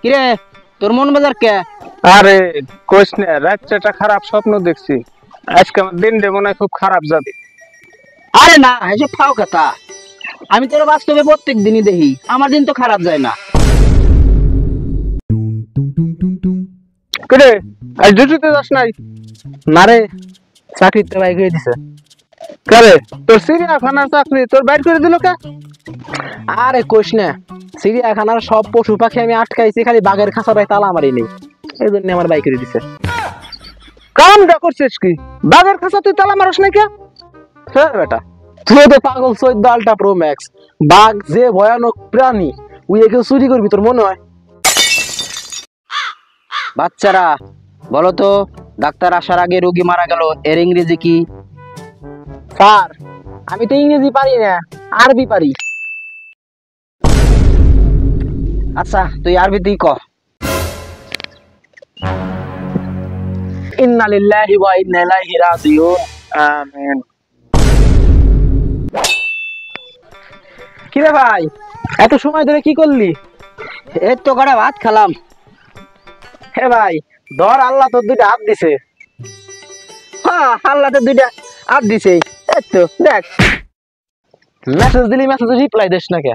কিরে তোর মন বাজার কে? আরে কইস না, রাতটা খারাপ স্বপ্ন দেখছি। আজকে আমার দিনটা মনে হয় খুব খারাপ যাবে। আরে না, এসব ফাও কথা। আমি তোর বাস্তবে প্রত্যেক দিনই দেখি, আমার দিন তো খারাপ যায় না। কিরে আজ ডিউটিতে যাস নাই? না রে, চাকরিতে বাইক হয়ে দিছে। কারে তোর চিড়িয়াখানার চাকরি তোর বাইর করে দিল কে? আরে কোশ না, চিড়িয়াখানার সব পশু পাখি আমি আটকাইছি, খালি বাঘের খাঁচাটায় তালা মারি নেই, এই জন্য আমার বাইক করে দিছে। কামটা করছিস কি? বাঘের খাঁচা তুই তালা মারস না কে? হ্যাঁ বেটা, তুই তো পাগল 14 আলট্রা প্রো ম্যাক্স। বাঘ যে ভয়ানক প্রাণী, উই কেউ চুরি করবি তোর মনে হয়? বাচ্চারা বলো তো, ডাক্তার আসার আগে রোগী মারা গেল, এর ইংরেজি কি? স্যার আমি তো ইংরেজি পারি না, আরবি পারি। আচ্ছা তুই আরবিতেই ক। ইন্না লিল্লাহি ওয়া ইন্না ইলাইহি রাজিউন। আমিন। কিরে ভাই, এত সময় ধরে কি করলি? এই তো করে ভাত খেলাম। হে ভাই ধর, আল্লাহ তোর দুইটা হাত দিছে। হ্যাঁ আল্লাহ তোর দুইটা হাত দিছে। এই তো দেখ, মেসেজ দিলি মেসেজ রিপ্লাই দিস না কে?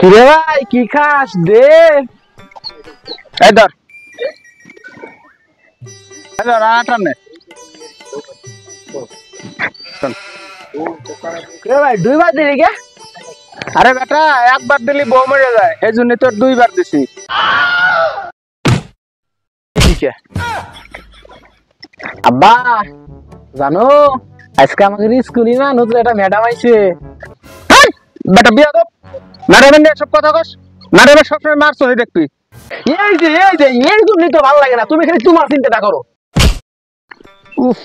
কিরে ভাই কি খাস দে। এই ধর, এই ধর আটা নে। কিরে ভাই দুইবার দিলি কে? আরে বেটা একবার দিলি বউ মরে যায়, এই জন্য তোর দুইবার দিছি। আব্বা জানো, আজকে আমাদের স্কুলে না নতুন একটা ম্যাডাম আইছে। বেটা বিয়া দো, ম্যাডামের নিয়ে সব কথা কস। ম্যাডামের সবসময় মারছো হয়ে দেখবি। এই জন্যই তো ভালো লাগে না, তুমি খালি তোমার চিন্তাটা করো। উফ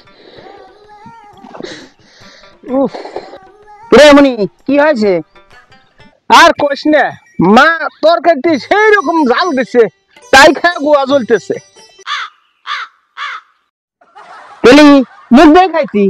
উফ, রে মনি কি হয়েছে? আর কইস না, মা তরকারিতে সেই রকম জাল দিছে, তাই খায় গোয়া জ্বলতেছে। মুখ দিয়ে খাইছি।